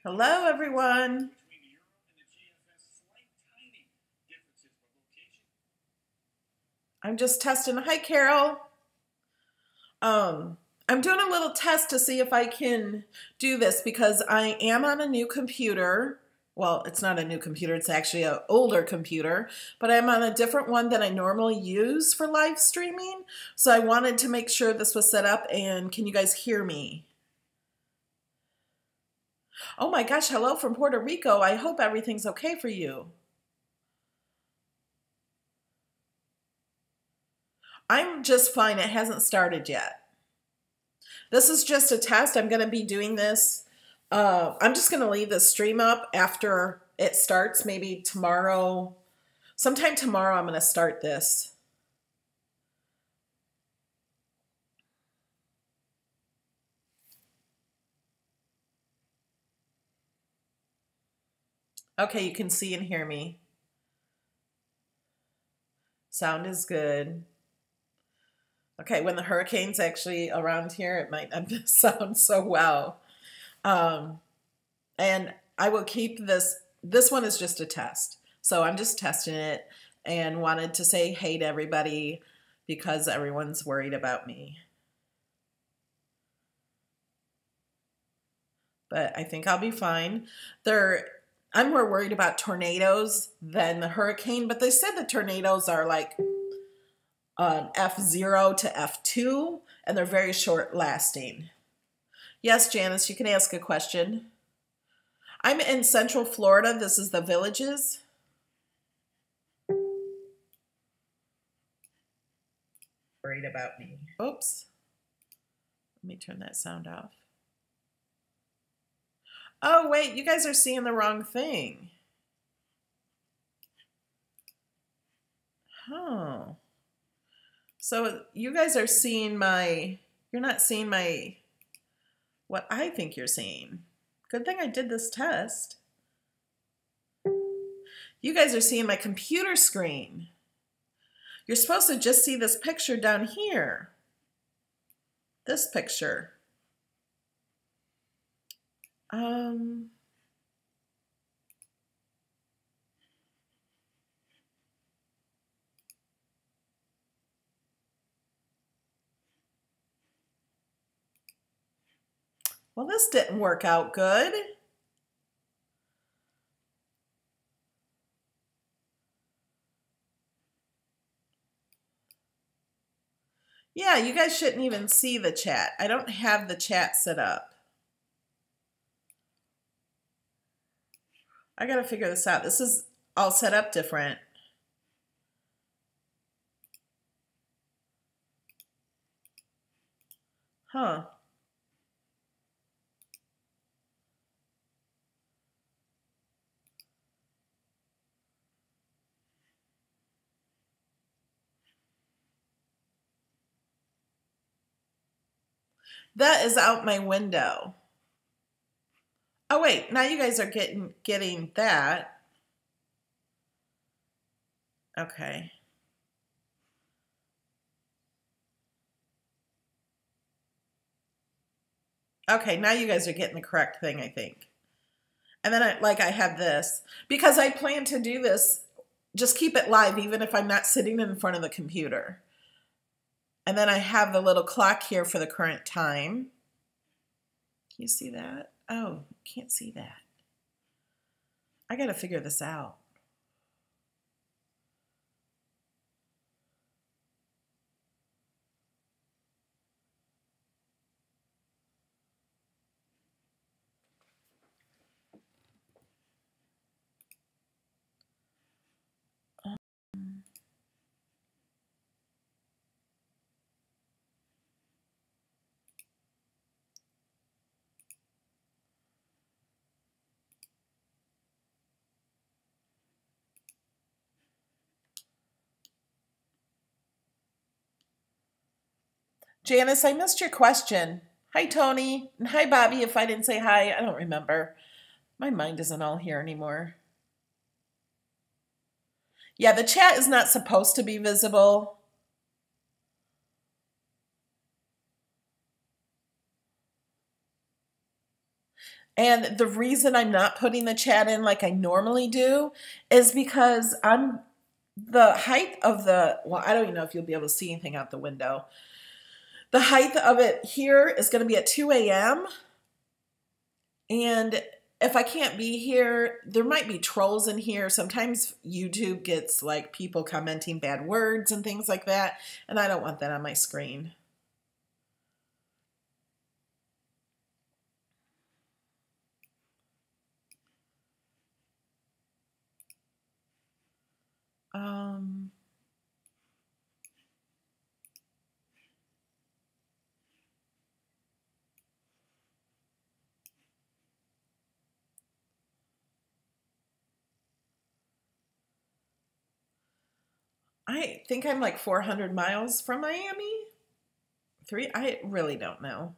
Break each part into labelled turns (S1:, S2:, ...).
S1: Hello, everyone. I'm just testing. Hi, Carol. I'm doing a little test to see if I can do this because I am on a new computer. Well, it's not a new computer. It's actually an older computer, but I'm on a different one than I normally use for live streaming. So I wanted to make sure this was set up, and can you guys hear me? Oh my gosh, hello from Puerto Rico. I hope everything's okay for you. I'm just fine. It hasn't started yet. This is just a test. I'm going to be doing this. I'm just going to leave the stream up after it starts. Maybe tomorrow. Sometime tomorrow I'm going to start this. Okay, you can see and hear me. Sound is good. Okay, when the hurricane's actually around here, it might not sound so well. And I will keep this. This one is just a test. So I'm just testing it and wanted to say hey to everybody because everyone's worried about me. But I think I'll be fine. I'm more worried about tornadoes than the hurricane, but they said the tornadoes are like F0 to F2, and they're very short lasting. Yes, Janice, you can ask a question. I'm in Central Florida. This is the Villages. Worried about me. Oops. Let me turn that sound off. Oh, wait, you guys are seeing the wrong thing. Oh. So you guys are seeing you're not seeing what I think you're seeing. Good thing I did this test. You guys are seeing my computer screen. You're supposed to just see this picture down here. This picture. Well, this didn't work out good. Yeah, you guys shouldn't even see the chat. I don't have the chat set up. I gotta figure this out. This is all set up different. Huh. That is out my window. Oh wait, now you guys are getting that. Okay. Okay, now you guys are getting the correct thing, I think. And then I have this because I plan to do this, just keep it live even if I'm not sitting in front of the computer. And then I have the little clock here for the current time. Can you see that? Oh, can't see that. I got to figure this out. Janice, I missed your question. Hi, Tony. And hi, Bobby. If I didn't say hi, I don't remember. My mind isn't all here anymore. Yeah, the chat is not supposed to be visible. And the reason I'm not putting the chat in like I normally do is because the height of well, I don't even know if you'll be able to see anything out the window. The height of it here is going to be at 2 a.m. And if I can't be here, there might be trolls in here. Sometimes YouTube gets like people commenting bad words and things like that. And I don't want that on my screen. I think I'm like 400 miles from Miami. I really don't know.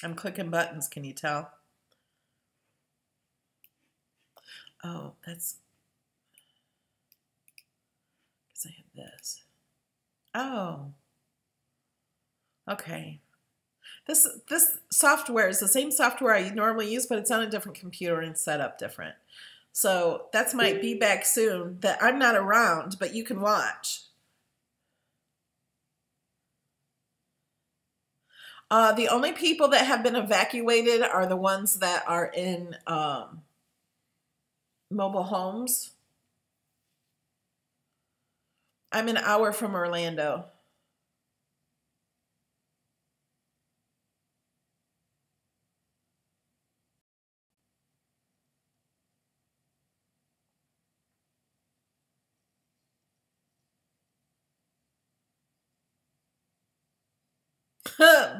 S1: I'm clicking buttons, can you tell? Oh, that's because I have this. Oh, okay. This software is the same software I normally use, but it's on a different computer and set up different. So that's might be back soon that I'm not around, but you can watch. The only people that have been evacuated are the ones that are in mobile homes. I'm an hour from Orlando.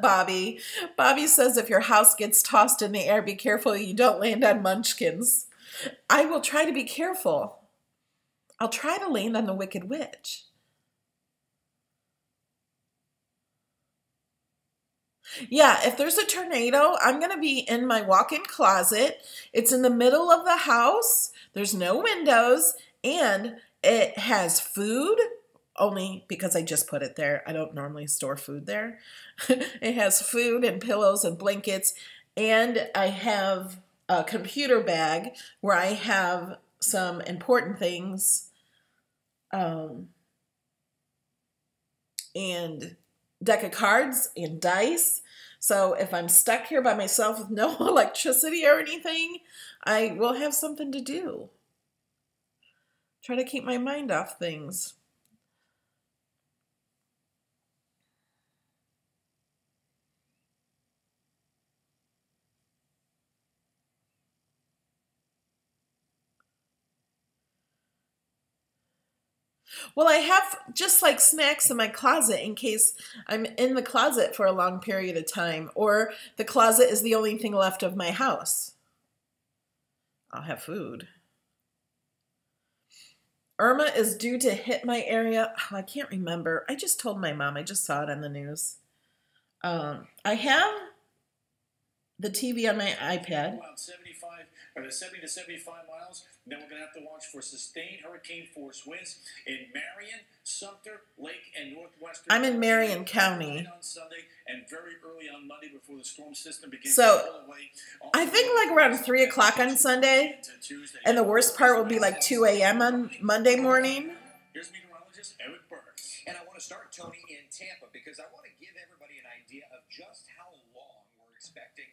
S1: Bobby. Bobby says if your house gets tossed in the air, be careful you don't land on munchkins. I will try to be careful. I'll try to land on the Wicked Witch. Yeah, if there's a tornado, I'm going to be in my walk-in closet. It's in the middle of the house. There's no windows, and it has food, only because I just put it there. I don't normally store food there. It has food and pillows and blankets, and I have a computer bag where I have some important things and deck of cards and dice. So if I'm stuck here by myself with no electricity or anything, I will have something to do. Try to keep my mind off things. Well, I have just like snacks in my closet in case I'm in the closet for a long period of time, or the closet is the only thing left of my house. I'll have food. Irma is due to hit my area. Oh, I can't remember. I just told my mom. I just saw it on the news. I have the TV on my iPad.
S2: 70 to 75 miles. Then we're going to have to watch for sustained hurricane force winds in Marion, Sumter, Lake, and northwestern.
S1: I'm in Marion County.
S2: On Sunday and very early on Monday before the storm system begins.
S1: So I think like around 3 o'clock on Sunday, and the worst part will be like 2 a.m. on Monday morning.
S2: Here's meteorologist Eric Burks.
S3: And I want to start, Tony, in Tampa because I want to give everybody an idea of just how long we're expecting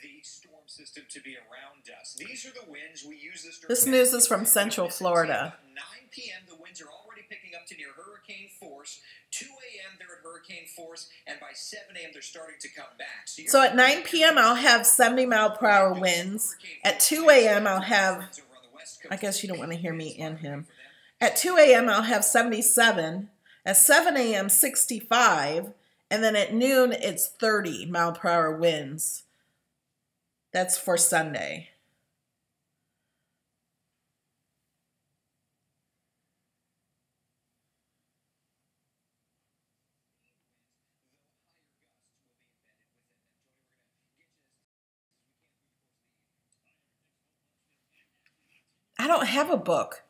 S3: the storm system to be around us. These are the winds we use
S1: this news is from Central Florida.
S3: 9 p.m. the winds are already picking up to near hurricane force. 2 a.m. they're at hurricane force, and by 7 a.m. they're starting to come back.
S1: So at 9 p.m. I'll have 70 mile per hour winds. At 2 a.m. I'll have, I guess you don't want to hear me and him. At 2 a.m. I'll have 77. At 7 a.m. 65. And then at noon it's 30 mile per hour winds. That's for Sunday. don't have a book.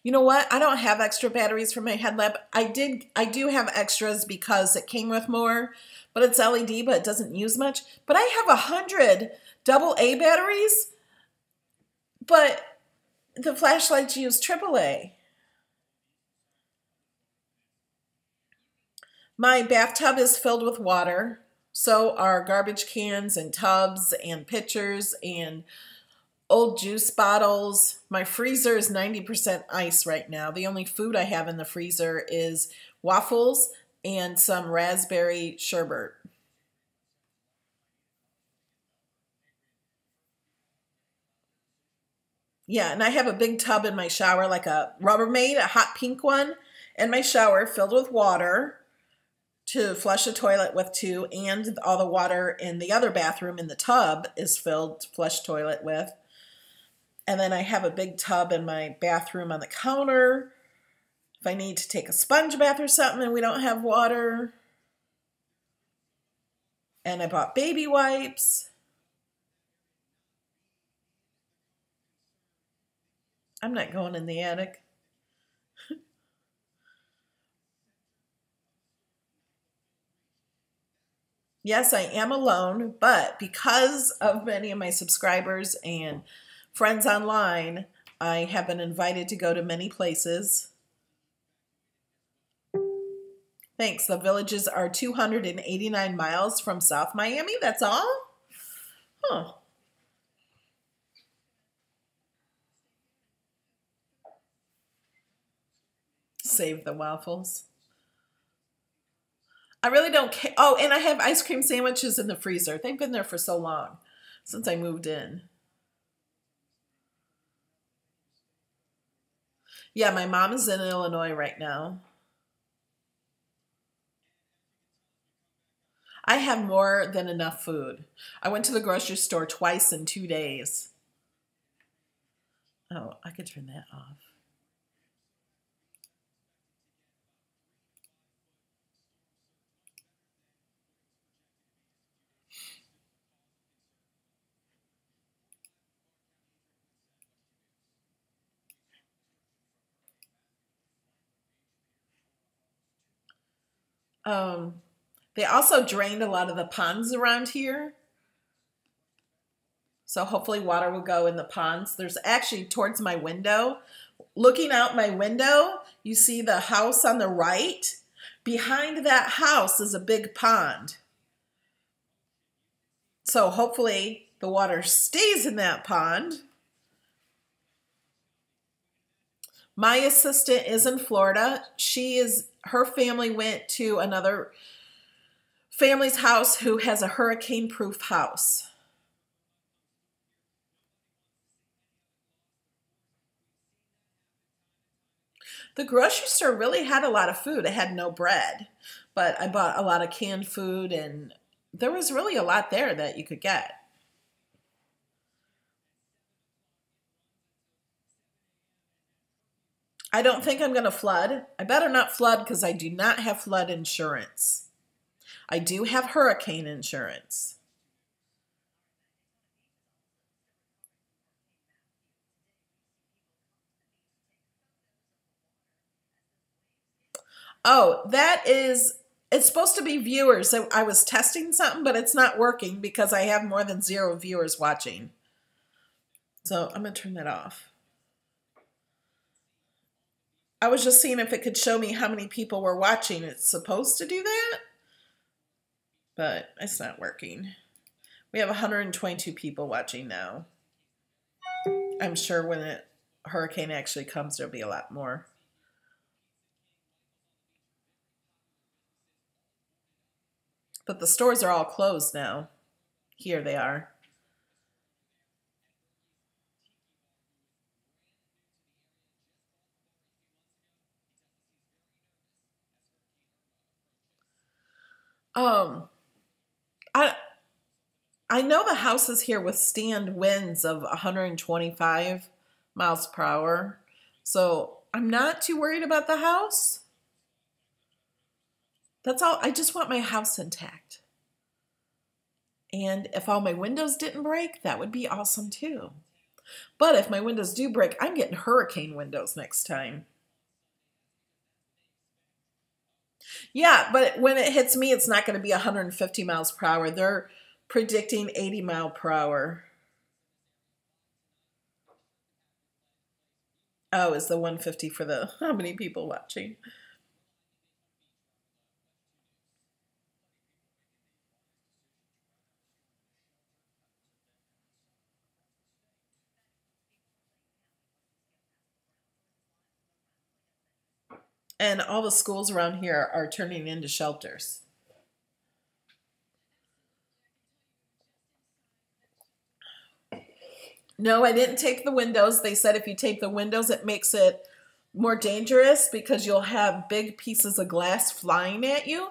S1: You know what? I don't have extra batteries for my headlamp. I do have extras because it came with more, but it's LED, but it doesn't use much. But I have 100 AA batteries, but the flashlights use AAA. My bathtub is filled with water. So are garbage cans and tubs and pitchers and old juice bottles. My freezer is 90% ice right now. The only food I have in the freezer is waffles and some raspberry sherbet. Yeah, and I have a big tub in my shower, like a Rubbermaid, a hot pink one, in my shower filled with water to flush a toilet with too, and all the water in the other bathroom in the tub is filled to flush toilet with. And then I have a big tub in my bathroom on the counter if I need to take a sponge bath or something and we don't have water. And I bought baby wipes. I'm not going in the attic. Yes, I am alone, but because of many of my subscribers and friends online, I have been invited to go to many places. Thanks. The Villages are 289 miles from South Miami. That's all? Huh. Save the waffles. I really don't care. Oh, and I have ice cream sandwiches in the freezer. They've been there for so long, since I moved in. Yeah, my mom is in Illinois right now. I have more than enough food. I went to the grocery store twice in 2 days. Oh, I could turn that off. They also drained a lot of the ponds around here. So hopefully water will go in the ponds. There's actually towards my window. Looking out my window, you see the house on the right. Behind that house is a big pond. So hopefully the water stays in that pond. My assistant is in Florida. Her family went to another family's house who has a hurricane-proof house. The grocery store really had a lot of food. It had no bread, but I bought a lot of canned food, and there was really a lot there that you could get. I don't think I'm going to flood. I better not flood because I do not have flood insurance. I do have hurricane insurance. Oh, it's supposed to be viewers. So I was testing something, but it's not working because I have more than 0 viewers watching. So I'm going to turn that off. I was just seeing if it could show me how many people were watching. It's supposed to do that, but it's not working. We have 122 people watching now. I'm sure when a hurricane actually comes, there'll be a lot more. But the stores are all closed now. Here they are. I know the houses here withstand winds of 125 miles per hour, so I'm not too worried about the house. That's all. I just want my house intact. And if all my windows didn't break, that would be awesome too. But if my windows do break, I'm getting hurricane windows next time. Yeah, but when it hits me, it's not going to be 150 miles per hour. They're predicting 80 mile per hour. Oh, is the 150 for the how many people watching? And all the schools around here are turning into shelters. No, I didn't tape the windows. They said if you tape the windows, it makes it more dangerous because you'll have big pieces of glass flying at you.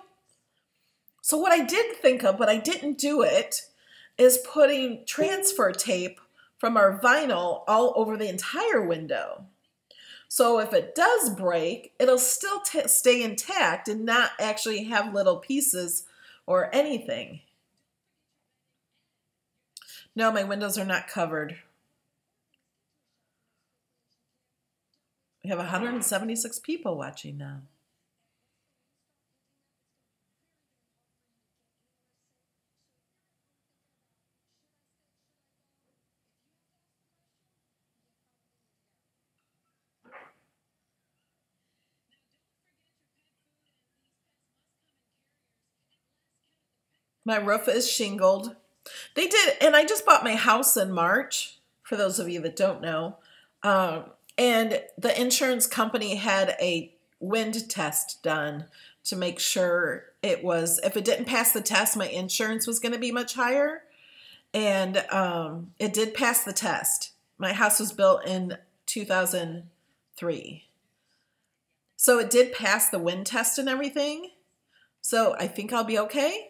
S1: So what I did think of, but I didn't do it, is putting transfer tape from our vinyl all over the entire window. So if it does break, it'll still stay intact and not actually have little pieces or anything. No, my windows are not covered. We have 176 people watching now. My roof is shingled. They did, and I just bought my house in March, for those of you that don't know. And the insurance company had a wind test done to make sure it was, if it didn't pass the test, my insurance was going to be much higher. And it did pass the test. My house was built in 2003. So it did pass the wind test and everything. So I think I'll be okay.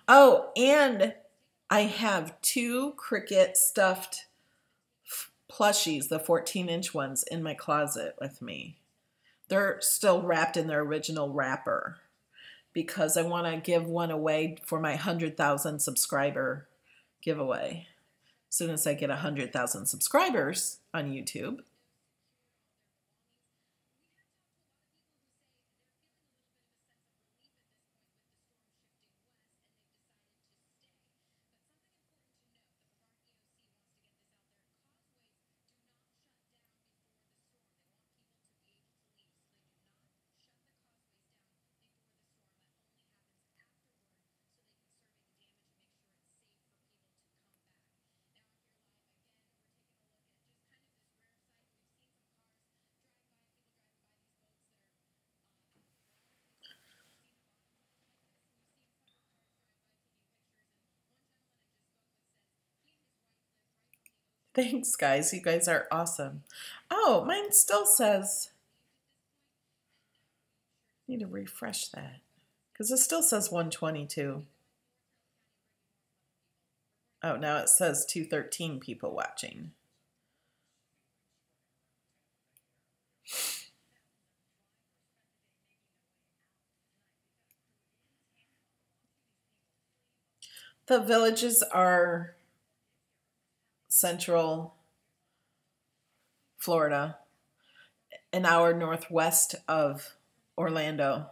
S1: Oh, and I have 2 Cricut stuffed plushies, the 14-inch ones, in my closet with me. They're still wrapped in their original wrapper because I want to give one away for my 100,000 subscriber giveaway. As soon as I get 100,000 subscribers on YouTube. Thanks, guys. You guys are awesome. Oh, mine still says, need to refresh that because it still says 122. Oh, now it says 213 people watching. The villages are central Florida, an hour northwest of Orlando.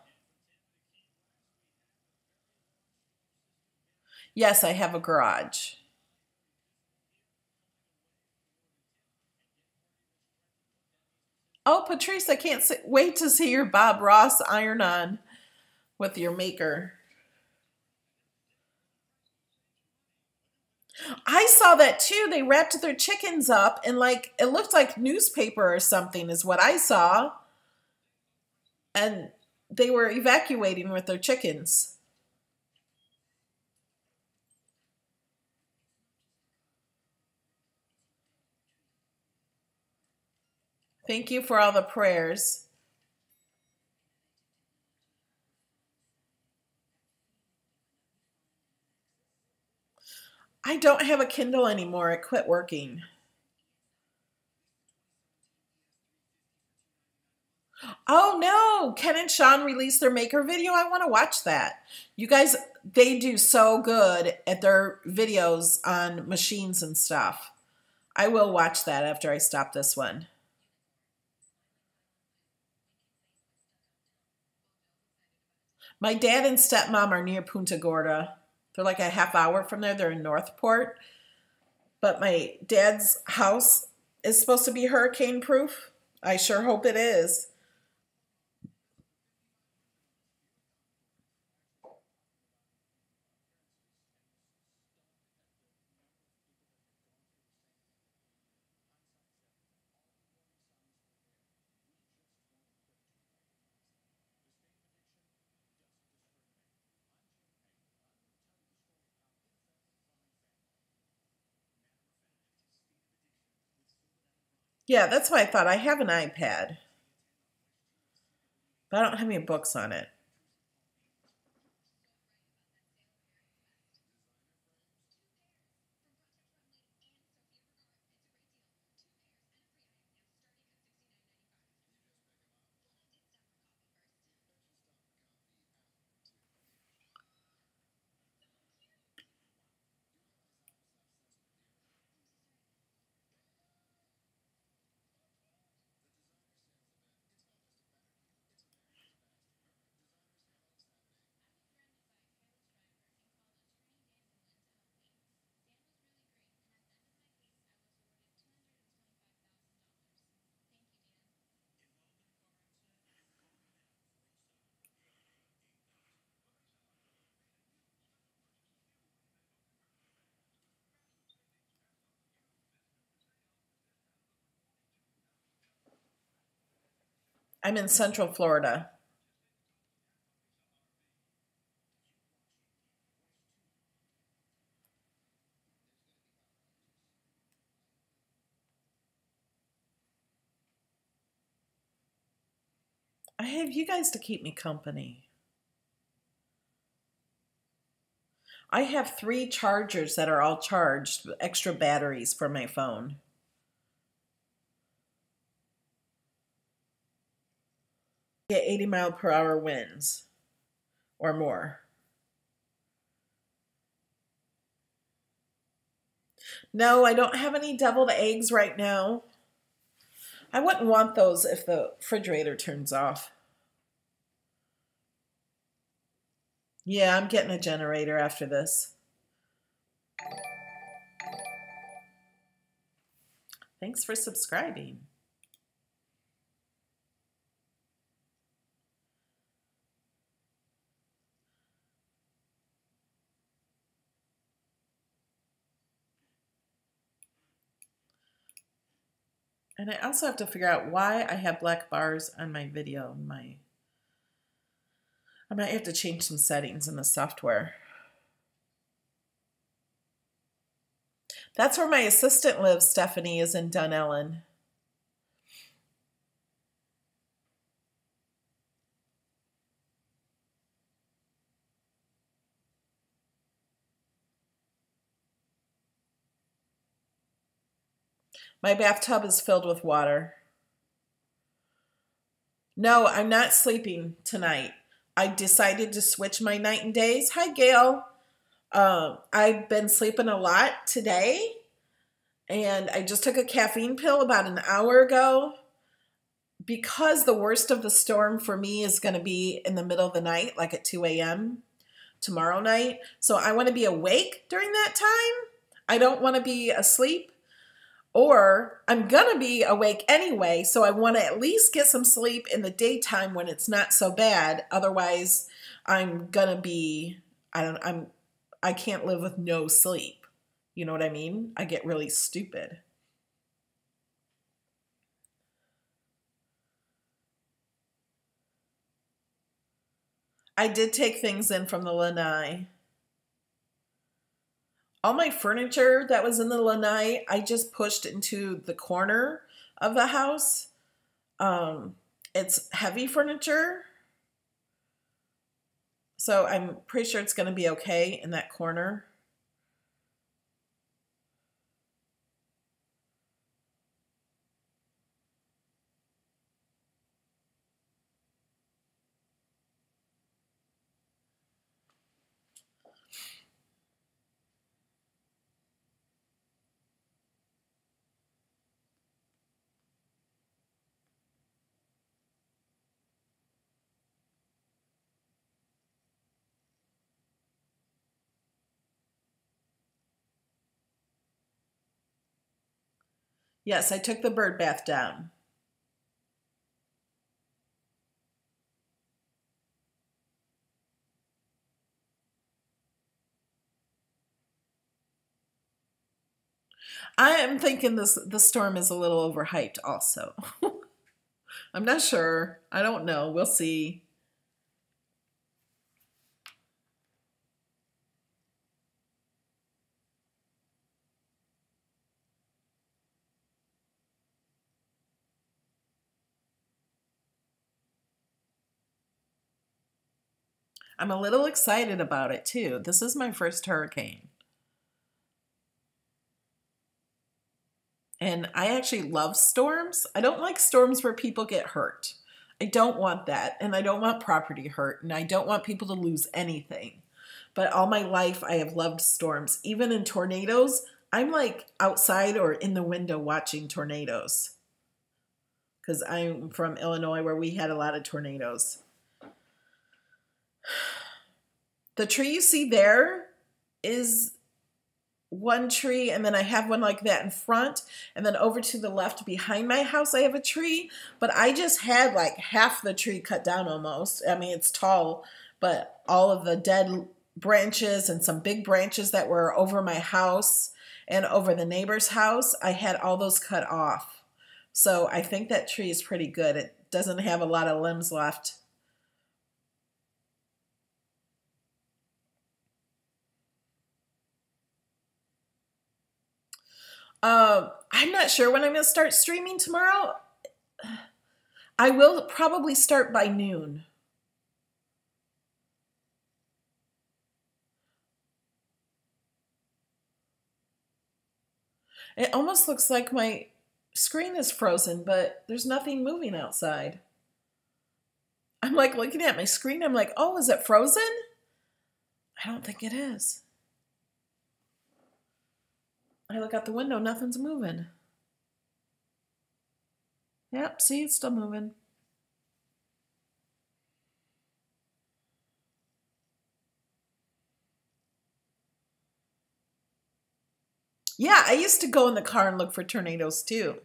S1: Yes, I have a garage. Oh, Patrice, I can't wait to see your Bob Ross iron-on with your maker. I saw that too. They wrapped their chickens up and like it looked like newspaper or something is what I saw. And they were evacuating with their chickens. Thank you for all the prayers. I don't have a Kindle anymore. It quit working. Oh no, Ken and Sean released their maker video. I want to watch that. You guys, they do so good at their videos on machines and stuff. I will watch that after I stop this one. My dad and stepmom are near Punta Gorda. They're like a half hour from there. They're in Northport. But my dad's house is supposed to be hurricane proof. I sure hope it is. Yeah, that's why I thought I have an iPad, but I don't have any books on it. I'm in Central Florida. I have you guys to keep me company. I have 3 chargers that are all charged, with extra batteries for my phone. Get 80-mile-per-hour winds or more. No, I don't have any deviled eggs right now. I wouldn't want those if the refrigerator turns off. Yeah, I'm getting a generator after this. Thanks for subscribing. And I also have to figure out why I have black bars on my video. I might have to change some settings in the software. That's where my assistant lives, Stephanie, is in Dunellen. My bathtub is filled with water. No, I'm not sleeping tonight. I decided to switch my night and days. Hi, Gail. I've been sleeping a lot today, and I just took a caffeine pill about an hour ago because the worst of the storm for me is going to be in the middle of the night, like at 2 a.m. tomorrow night. So I want to be awake during that time. I don't want to be asleep. Or I'm going to be awake anyway, so I want to at least get some sleep in the daytime when it's not so bad. Otherwise, I'm going to be, I can't live with no sleep. You know what I mean? I get really stupid. I did take things in from the lanai. All my furniture that was in the lanai, I just pushed into the corner of the house. It's heavy furniture, so I'm pretty sure it's going to be okay in that corner. Yes, I took the bird bath down. I am thinking the storm is a little overhyped also. I'm not sure. I don't know. We'll see. I'm a little excited about it too. This is my first hurricane. And I actually love storms. I don't like storms where people get hurt. I don't want that. And I don't want property hurt. And I don't want people to lose anything. But all my life, I have loved storms. Even in tornadoes, I'm like outside or in the window watching tornadoes. Because I'm from Illinois where we had a lot of tornadoes. The tree you see there is one tree, and then I have one like that in front, and then over to the left behind my house I have a tree, but I just had like half the tree cut down almost. I mean, it's tall, but all of the dead branches and some big branches that were over my house and over the neighbor's house, I had all those cut off. So I think that tree is pretty good. It doesn't have a lot of limbs left. I'm not sure when I'm going to start streaming tomorrow. I will probably start by noon. It almost looks like my screen is frozen, but there's nothing moving outside. I'm like looking at my screen. I'm like, oh, is it frozen? I don't think it is. I look out the window, nothing's moving. Yep, see, it's still moving. Yeah, I used to go in the car and look for tornadoes too.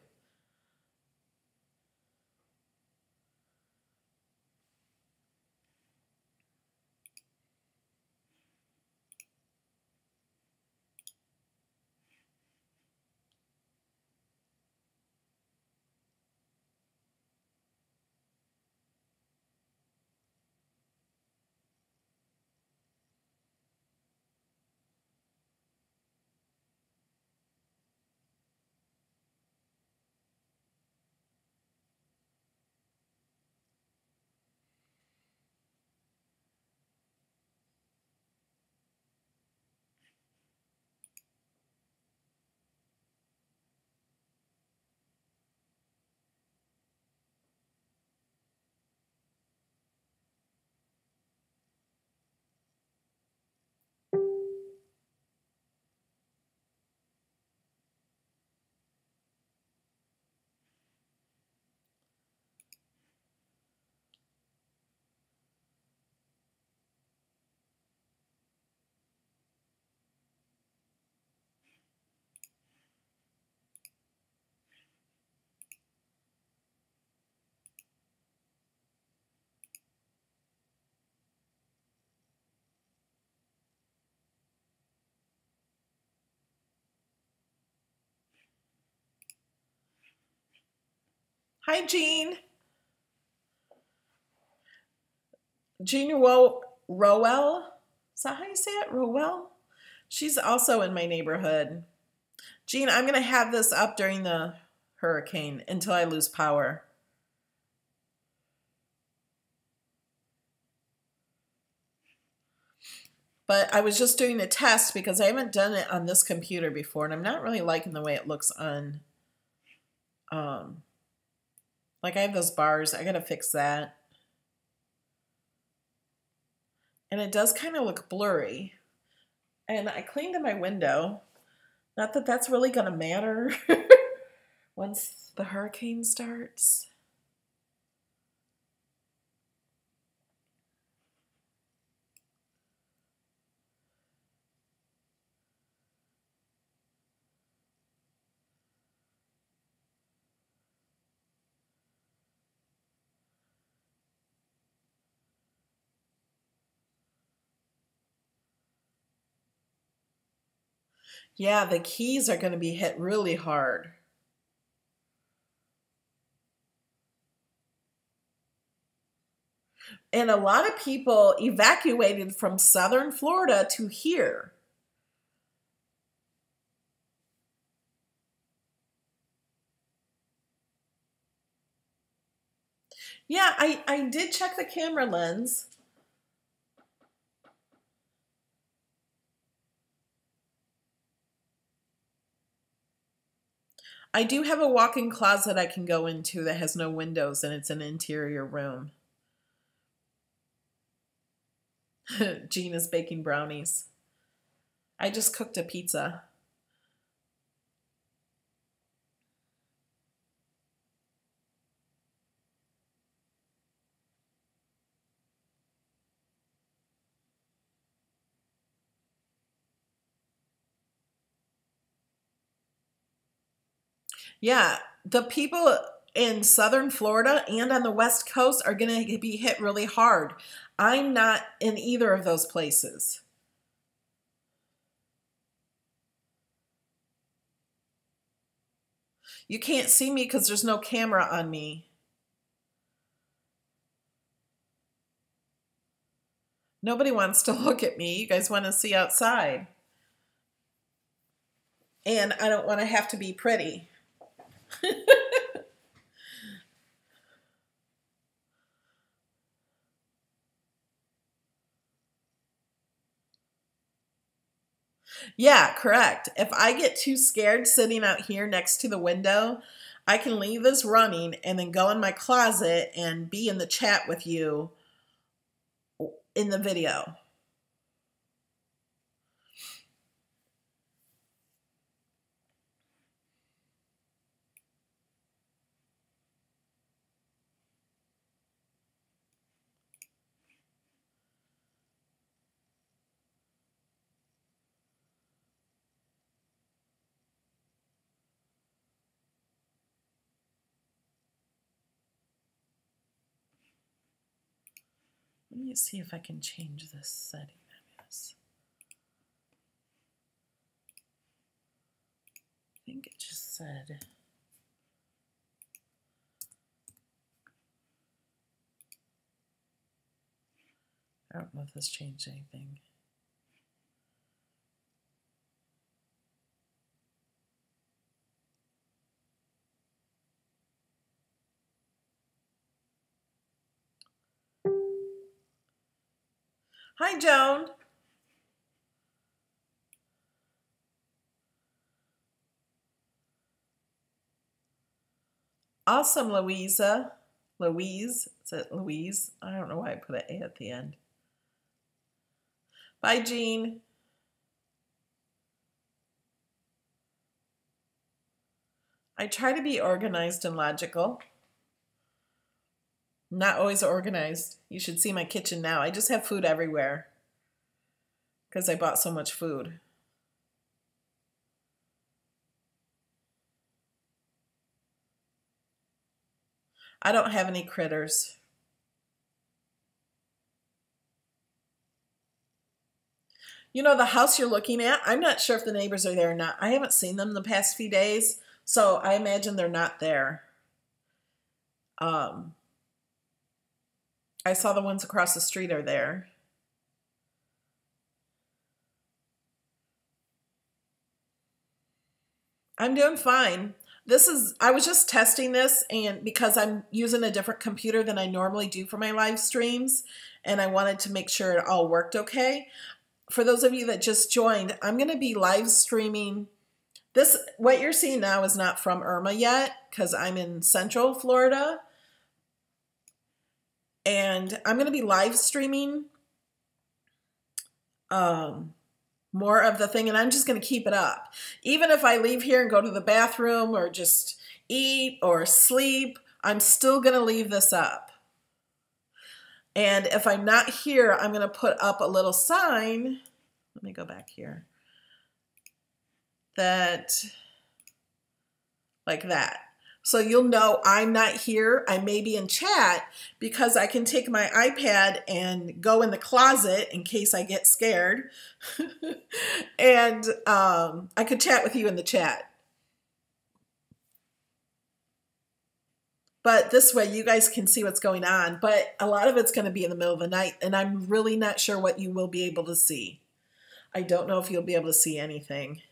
S1: Hi, Jean. Jean Rowell. Is that how you say it? Rowell? She's also in my neighborhood. Jean, I'm going to have this up during the hurricane until I lose power. But I was just doing a test because I haven't done it on this computer before, and I'm not really liking the way it looks on. Like I have those bars. I got to fix that. And it does kind of look blurry. And I cleaned my window. Not that that's really going to matter once the hurricane starts. Yeah, the Keys are going to be hit really hard. And a lot of people evacuated from southern Florida to here. Yeah, I did check the camera lens. I do have a walk-in closet I can go into that has no windows, and it's an interior room. Jean is baking brownies. I just cooked a pizza. Yeah, the people in southern Florida and on the West Coast are going to be hit really hard. I'm not in either of those places. You can't see me because there's no camera on me. Nobody wants to look at me. You guys want to see outside. And I don't want to have to be pretty. Yeah, correct. If I get too scared sitting out here next to the window, I can leave this running and then go in my closet and be in the chat with you in the video. Let me see if I can change this setting. I think it just said. I don't know if this changed anything. Hi, Joan. Awesome, Louisa. Louise. Is it Louise? I don't know why I put an A at the end. Bye, Jean. I try to be organized and logical. Not always organized. You should see my kitchen now. I just have food everywhere because I bought so much food. I don't have any critters. You know, the house you're looking at, I'm not sure if the neighbors are there or not. I haven't seen them the past few days, so I imagine they're not there. I saw the ones across the street are there. I'm doing fine. I was just testing this, and because I'm using a different computer than I normally do for my live streams, and I wanted to make sure it all worked okay. For those of you that just joined, I'm going to be live streaming this. What you're seeing now is not from Irma yet because I'm in Central Florida. And I'm going to be live streaming more of the thing, and I'm just going to keep it up. Even if I leave here and go to the bathroom or just eat or sleep, I'm still going to leave this up. And if I'm not here, I'm going to put up a little sign. Let me go back here. That, like that. So you'll know I'm not here. I may be in chat because I can take my iPad and go in the closet in case I get scared. And I could chat with you in the chat. But this way you guys can see what's going on. But a lot of it's going to be in the middle of the night, and I'm really not sure what you will be able to see. I don't know if you'll be able to see anything.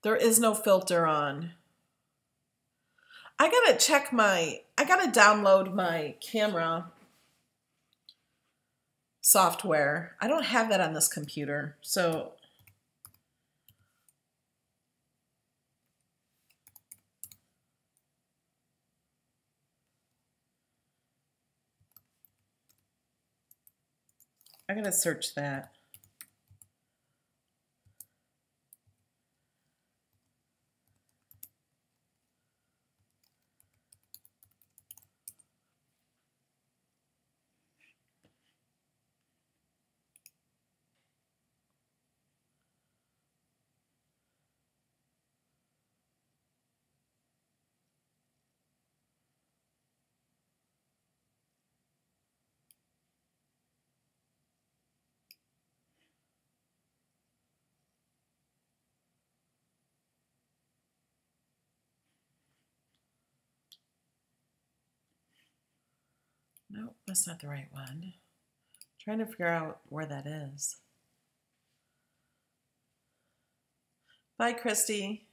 S1: There is no filter on. I gotta download my camera software. I don't have that on this computer, so I gotta search that. Nope, that's not the right one. Trying to figure out where that is. Bye, Christy.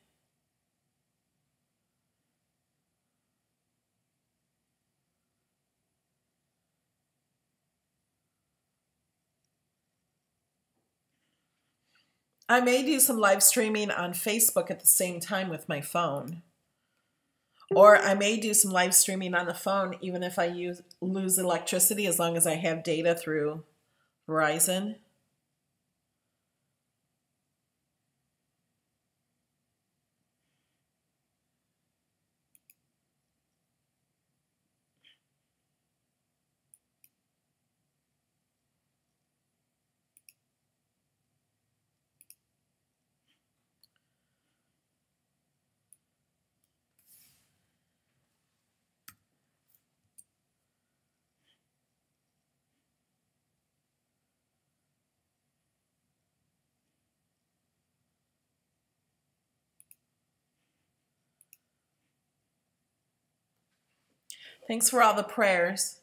S1: I may do some live streaming on Facebook at the same time with my phone. Or I may do some live streaming on the phone even if I lose electricity, as long as I have data through Verizon. Thanks for all the prayers.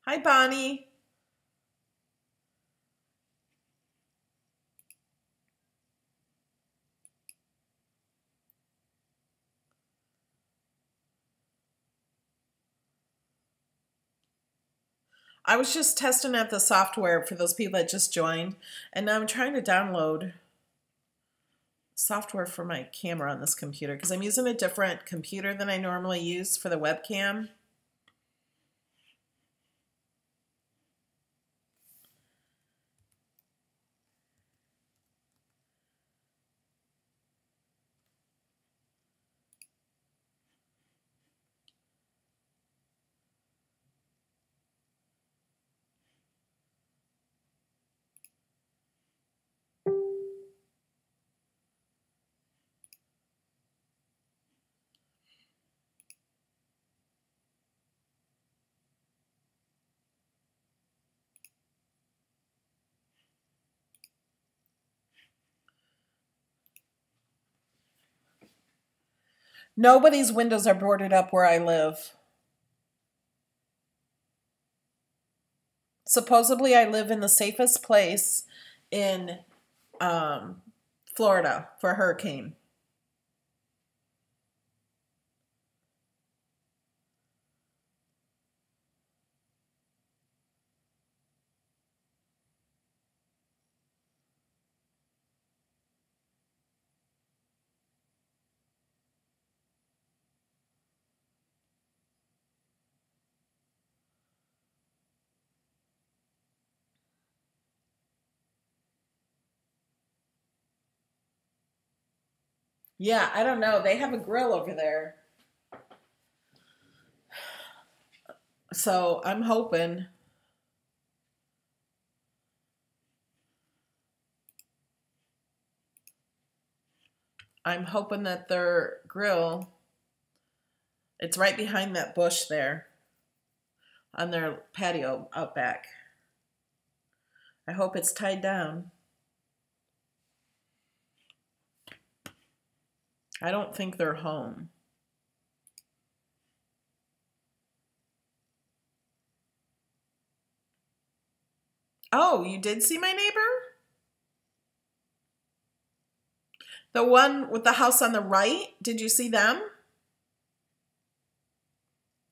S1: Hi, Bonnie. I was just testing out the software for those people that just joined, and now I'm trying to download software for my camera on this computer because I'm using a different computer than I normally use for the webcam. Nobody's windows are boarded up where I live. Supposedly, I live in the safest place in Florida for a hurricane. Yeah, I don't know. They have a grill over there. So I'm hoping. I'm hoping that their grill, it's right behind that bush there on their patio out back. I hope it's tied down. I don't think they're home. Oh, you did see my neighbor? The one with the house on the right? Did you see them?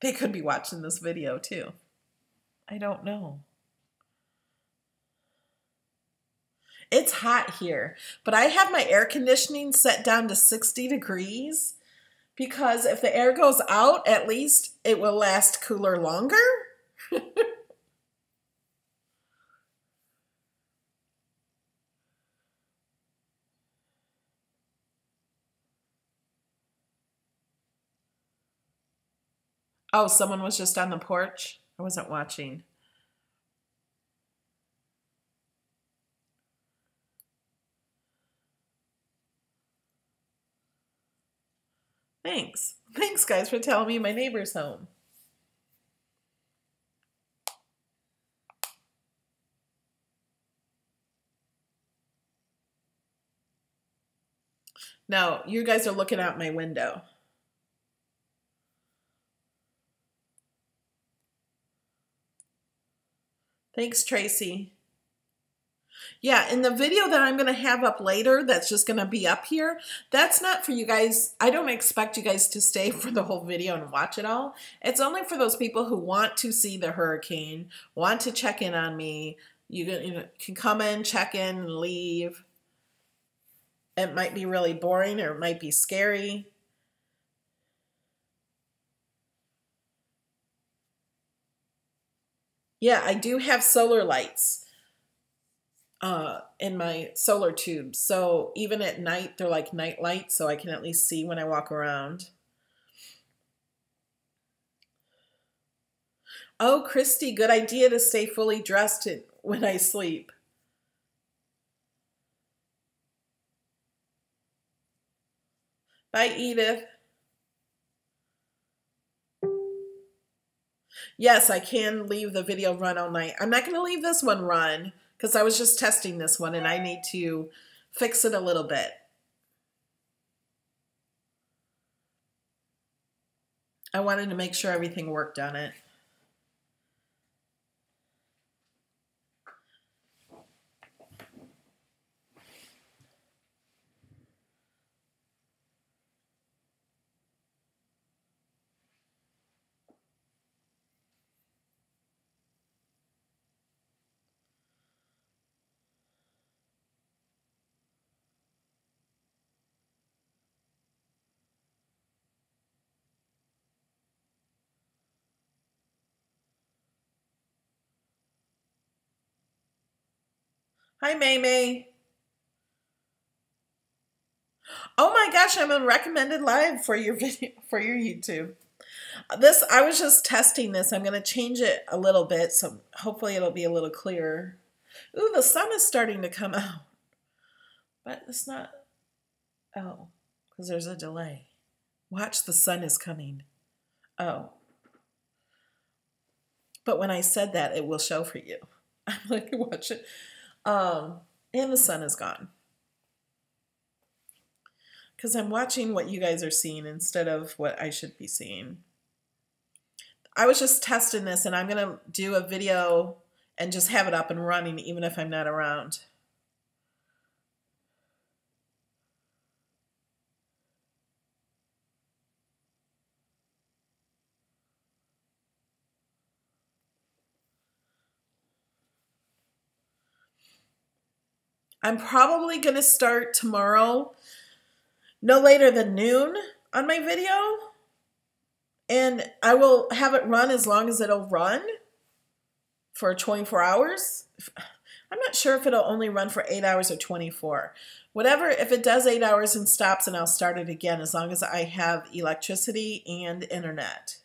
S1: They could be watching this video too. I don't know. It's hot here, but I have my air conditioning set down to 60 degrees because if the air goes out, at least it will last cooler longer. Oh, someone was just on the porch. I wasn't watching. Thanks. Thanks, guys, for telling me my neighbor's home. Now, you guys are looking out my window. Thanks, Tracy. Yeah, in the video that I'm going to have up later, that's just going to be up here, that's not for you guys. I don't expect you guys to stay for the whole video and watch it all. It's only for those people who want to see the hurricane, want to check in on me. You can come in, check in, and leave. It might be really boring or it might be scary. Yeah, I do have solar lights in my solar tubes. So even at night, they're like night lights, so I can at least see when I walk around. Oh, Christy, good idea to stay fully dressed when I sleep. Bye, Edith. Yes, I can leave the video run all night. I'm not going to leave this one run because I was just testing this one and I need to fix it a little bit. I wanted to make sure everything worked on it. Hi, May May. Oh my gosh, I'm on recommended live for your video for your YouTube. I was just testing this. I'm going to change it a little bit, so hopefully it'll be a little clearer. Ooh, the sun is starting to come out. But it's not. Oh, because there's a delay. Watch, the sun is coming. Oh. But when I said that, it will show for you. I'm like, watch it. And the sun is gone. Because I'm watching what you guys are seeing instead of what I should be seeing. I was just testing this, and I'm going to do a video and just have it up and running even if I'm not around. I'm probably going to start tomorrow, no later than noon on my video. And I will have it run as long as it'll run for 24 hours. I'm not sure if it'll only run for 8 hours or 24. Whatever, if it does 8 hours and stops, and I'll start it again as long as I have electricity and internet.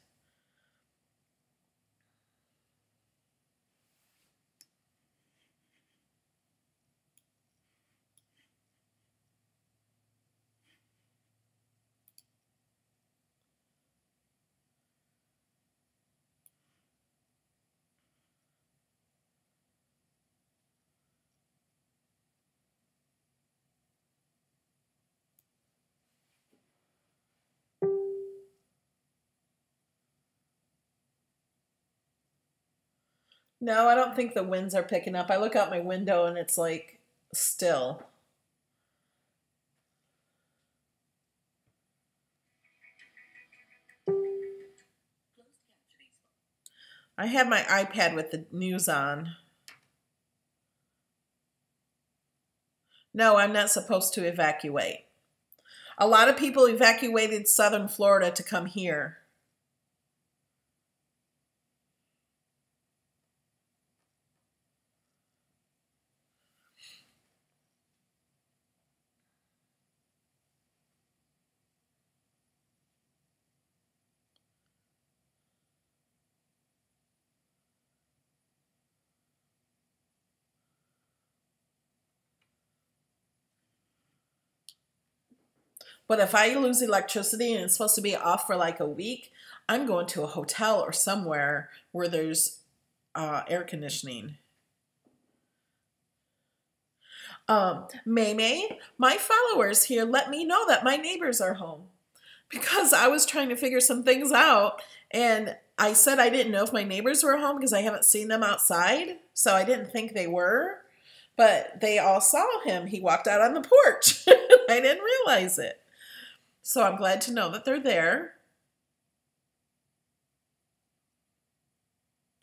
S1: No, I don't think the winds are picking up. I look out my window and it's like still. I have my iPad with the news on. No, I'm not supposed to evacuate. A lot of people evacuated southern Florida to come here. But if I lose electricity and it's supposed to be off for like a week, I'm going to a hotel or somewhere where there's air conditioning. May, my followers here let me know that my neighbors are home because I was trying to figure some things out, and I said I didn't know if my neighbors were home because I haven't seen them outside, so I didn't think they were, but they all saw him. He walked out on the porch. I didn't realize it. So I'm glad to know that they're there.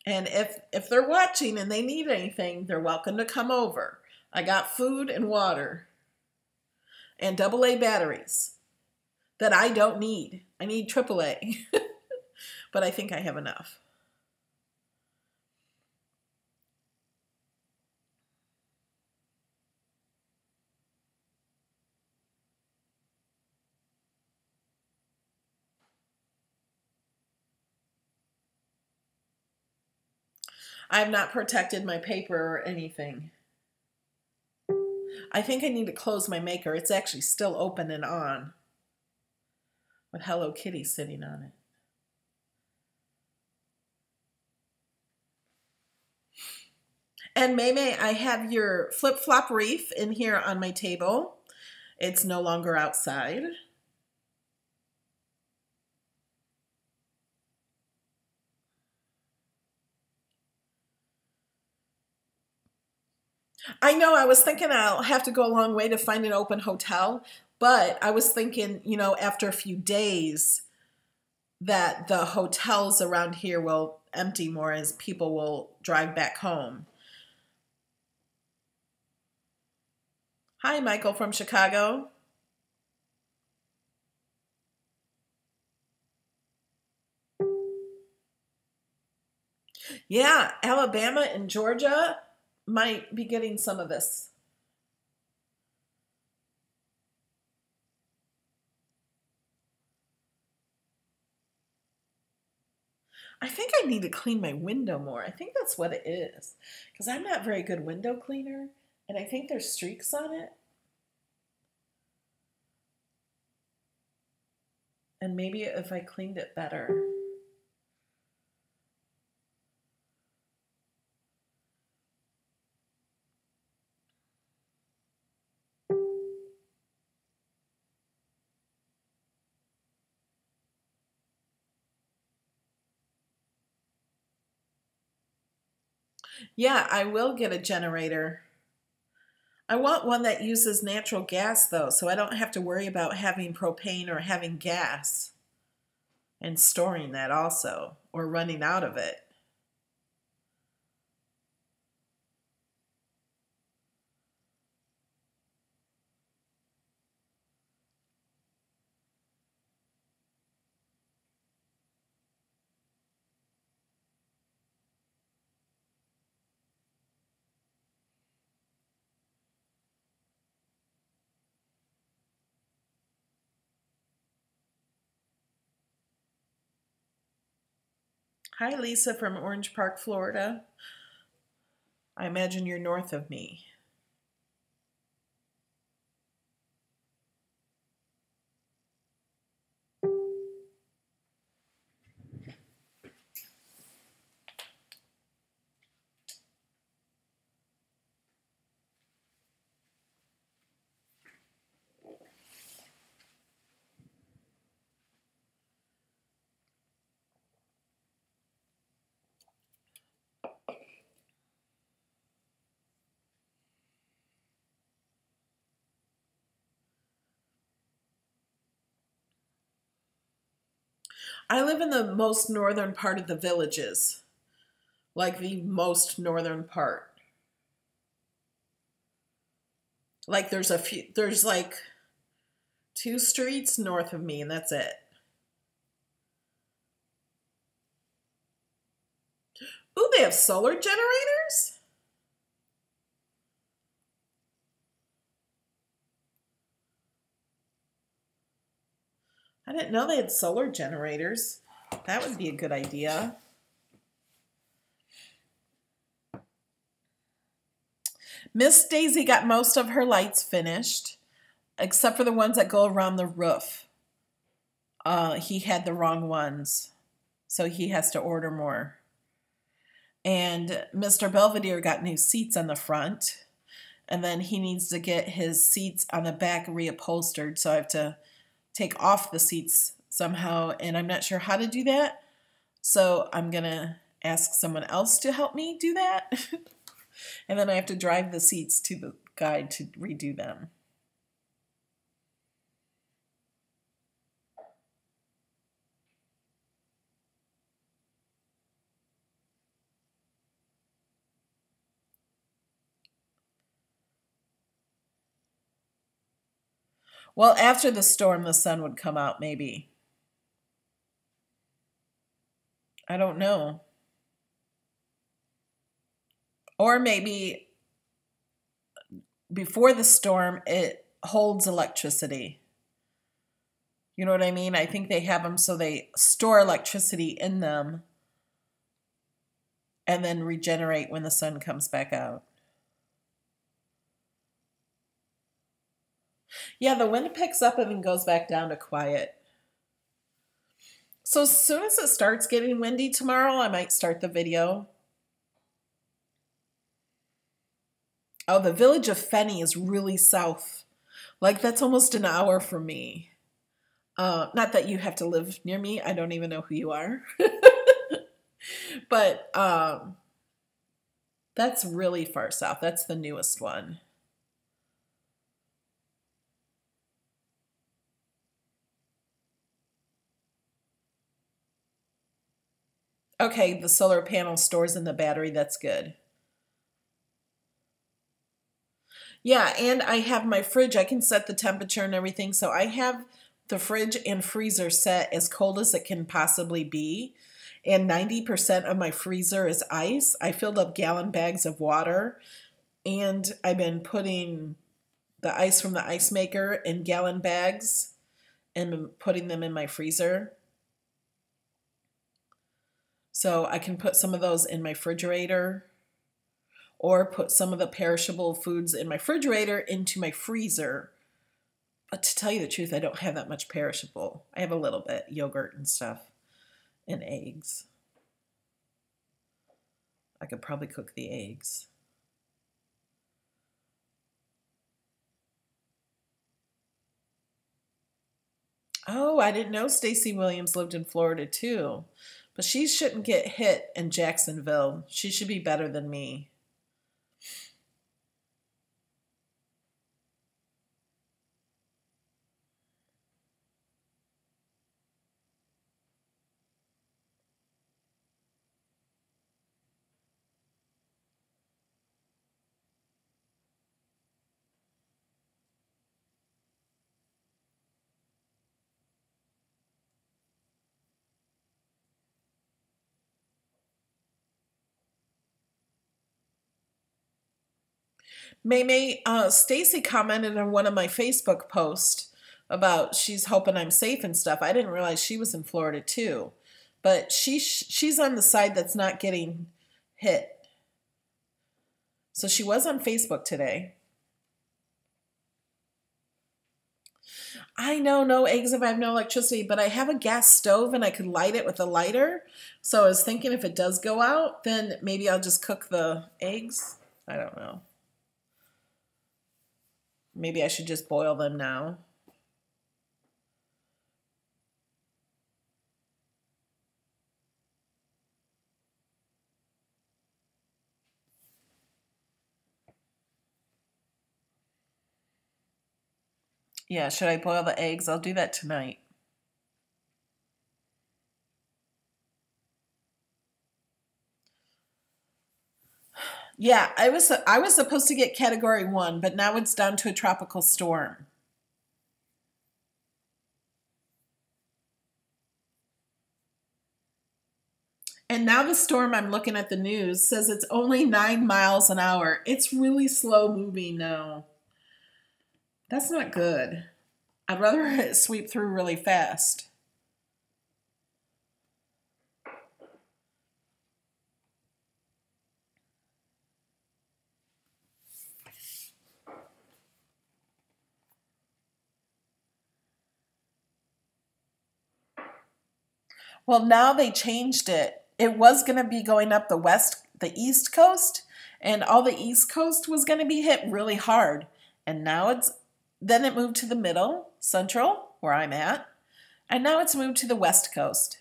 S1: And if they're watching and they need anything, they're welcome to come over. I got food and water and AA batteries that I don't need. I need AAA, but I think I have enough. I have not protected my paper or anything. I think I need to close my maker. It's actually still open and on with Hello Kitty sitting on it. And May, I have your flip-flop wreath in here on my table. It's no longer outside. I know, I was thinking I'll have to go a long way to find an open hotel, but I was thinking, you know, after a few days that the hotels around here will empty more as people will drive back home. Hi, Michael from Chicago. Yeah, Alabama and Georgia might be getting some of this. I think I need to clean my window more. I think that's what it is. Because I'm not very good window cleaner, and I think there's streaks on it. And maybe if I cleaned it better. Yeah, I will get a generator. I want one that uses natural gas though, so I don't have to worry about having propane or having gas and storing that also or running out of it. Hi, Lisa from Orange Park, Florida. I imagine you're north of me. I live in the most northern part of the Villages, like the most northern part. Like there's like 2 streets north of me, and that's it. Ooh, they have solar generators? I didn't know they had solar generators. That would be a good idea. Miss Daisy got most of her lights finished, except for the ones that go around the roof. He had the wrong ones, so he has to order more. And Mr. Belvedere got new seats on the front, and then he needs to get his seats on the back reupholstered, so I have to take off the seats somehow, and I'm not sure how to do that. So I'm going to ask someone else to help me do that. And then I have to drive the seats to the guide to redo them. Well, after the storm, the sun would come out, maybe. I don't know. Or maybe before the storm, it holds electricity. You know what I mean? I think they have them so they store electricity in them and then regenerate when the sun comes back out. Yeah, the wind picks up and then goes back down to quiet. So as soon as it starts getting windy tomorrow, I might start the video. Oh, the village of Fenny is really south. Like, that's almost an hour from me. Not that you have to live near me. I don't even know who you are. But that's really far south. That's the newest one. Okay, the solar panel stores in the battery. That's good. Yeah, and I have my fridge. I can set the temperature and everything. So I have the fridge and freezer set as cold as it can possibly be. And 90% of my freezer is ice. I filled up gallon bags of water. And I've been putting the ice from the ice maker in gallon bags and putting them in my freezer. So I can put some of those in my refrigerator or put some of the perishable foods in my refrigerator into my freezer. But to tell you the truth, I don't have that much perishable. I have a little bit, yogurt and stuff, and eggs. I could probably cook the eggs. Oh, I didn't know Stacey Williams lived in Florida too. But she shouldn't get hit in Jacksonville. She should be better than me. May Stacy commented on one of my Facebook posts about she's hoping I'm safe and stuff. I didn't realize she was in Florida too, but she's on the side that's not getting hit. So she was on Facebook today. I know, no eggs if I have no electricity, but I have a gas stove and I could light it with a lighter. So I was thinking if it does go out, then maybe I'll just cook the eggs. I don't know. Maybe I should just boil them now. Yeah, should I boil the eggs? I'll do that tonight. Yeah, I was supposed to get category 1, but now it's down to a tropical storm. And now the storm, I'm looking at the news, says it's only 9 miles an hour. It's really slow moving now. That's not good. I'd rather it sweep through really fast. Well, now they changed it. It was going to be going up the East Coast, and all the East Coast was going to be hit really hard. And now then it moved to the middle, central, where I'm at, and now it's moved to the West Coast.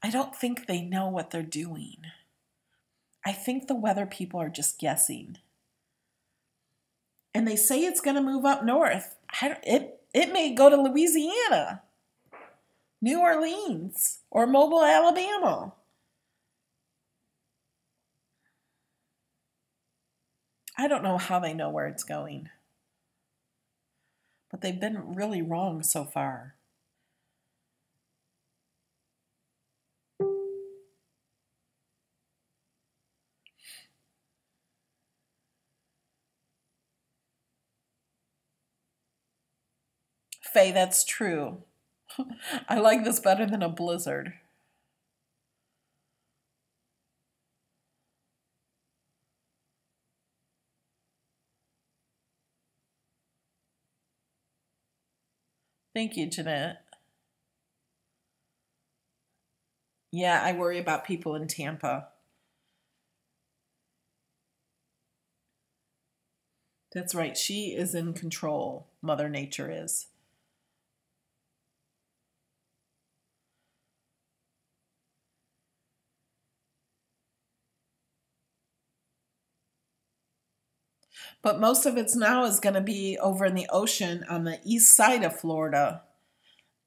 S1: I don't think they know what they're doing. I think the weather people are just guessing. And they say it's going to move up north. It may go to Louisiana, New Orleans, or Mobile, Alabama. I don't know how they know where it's going. But they've been really wrong so far. Faye, that's true. I like this better than a blizzard. Thank you, Jeanette. Yeah, I worry about people in Tampa. That's right. She is in control. Mother Nature is. But most of it's now is going to be over in the ocean on the east side of Florida.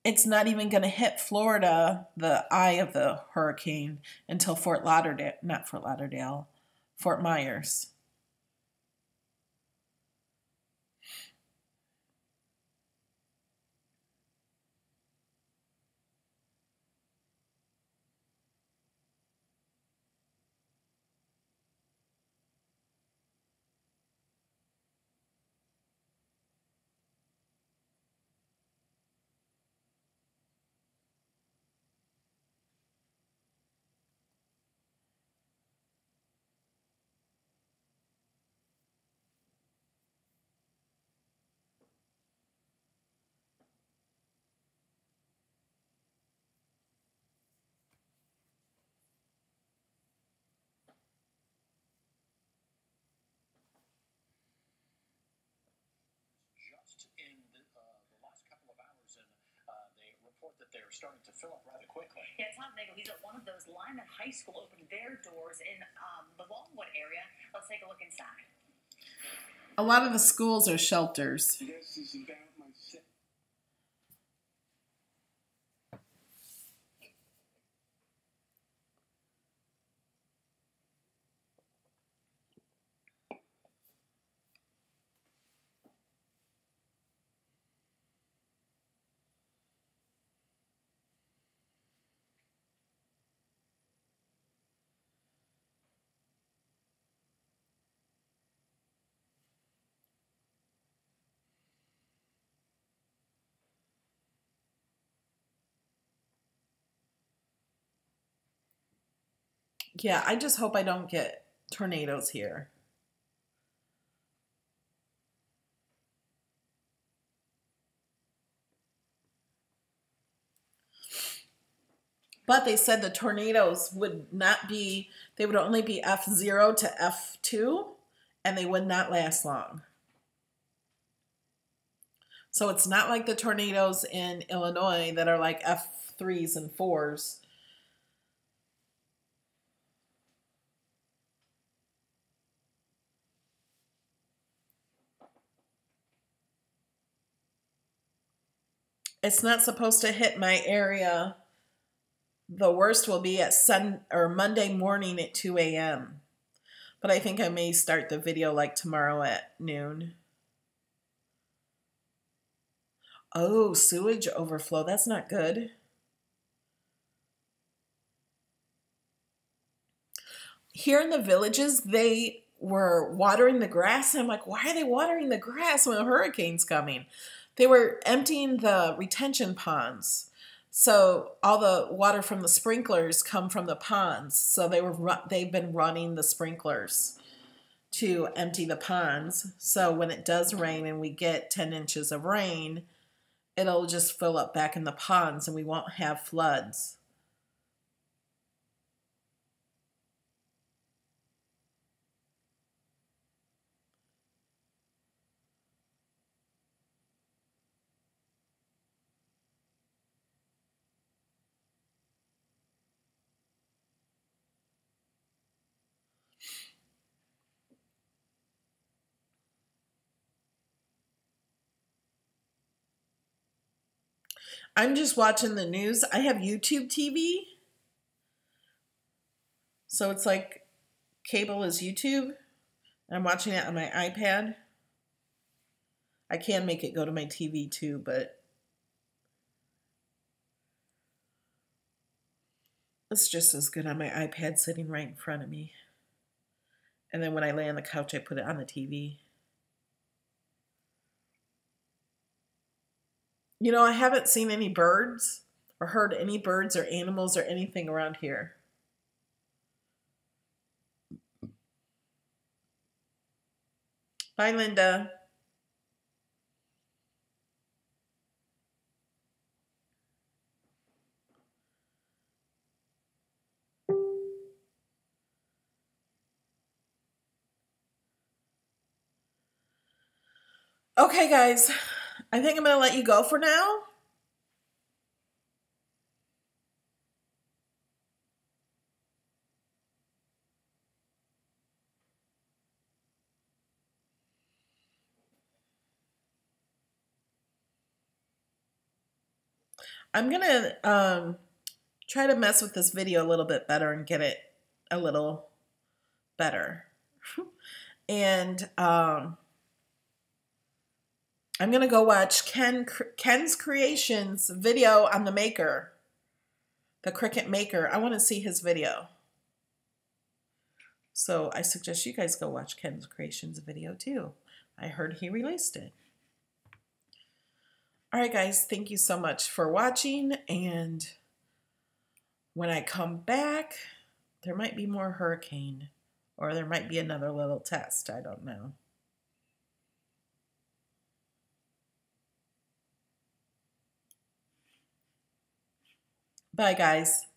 S1: It's not even going to hit Florida, the eye of the hurricane, until Fort Myers.
S2: Just in the last couple of hours, and they report that they're starting to fill up rather quickly.
S4: Yeah, Tom Nagel, he's at one of those. Lyman High School opened their doors in the Longwood area. Let's take a look inside.
S1: A lot of the schools are shelters.
S5: Yes, this is about myself.
S1: Yeah, I just hope I don't get tornadoes here. But they said the tornadoes would not be, they would only be F0 to F2, and they would not last long. So it's not like the tornadoes in Illinois that are like F3s and 4s. It's not supposed to hit my area. The worst will be at Monday morning at 2 a.m. But I think I may start the video like tomorrow at noon. Oh, sewage overflow. That's not good. Here in the Villages, they were watering the grass. And I'm like, why are they watering the grass when a hurricane's coming? They were emptying the retention ponds. So all the water from the sprinklers come from the ponds. So they've been running the sprinklers to empty the ponds. So when it does rain and we get 10 inches of rain, it'll just fill up back in the ponds and we won't have floods. I'm just watching the news. I have YouTube TV. So it's like cable is YouTube. I'm watching it on my iPad. I can make it go to my TV too, but it's just as good on my iPad sitting right in front of me. And then when I lay on the couch, I put it on the TV. You know, I haven't seen any birds or heard any birds or animals or anything around here. Bye, Linda. Okay, guys, I think I'm going to let you go for now. I'm going to try to mess with this video a little bit better and get it a little better. And I'm going to go watch Ken's Creations video on the maker, the Cricut maker. I want to see his video. So I suggest you guys go watch Ken's Creations video too. I heard he released it. All right, guys, thank you so much for watching. And when I come back, there might be more hurricane, or there might be another little test. I don't know. Bye, guys.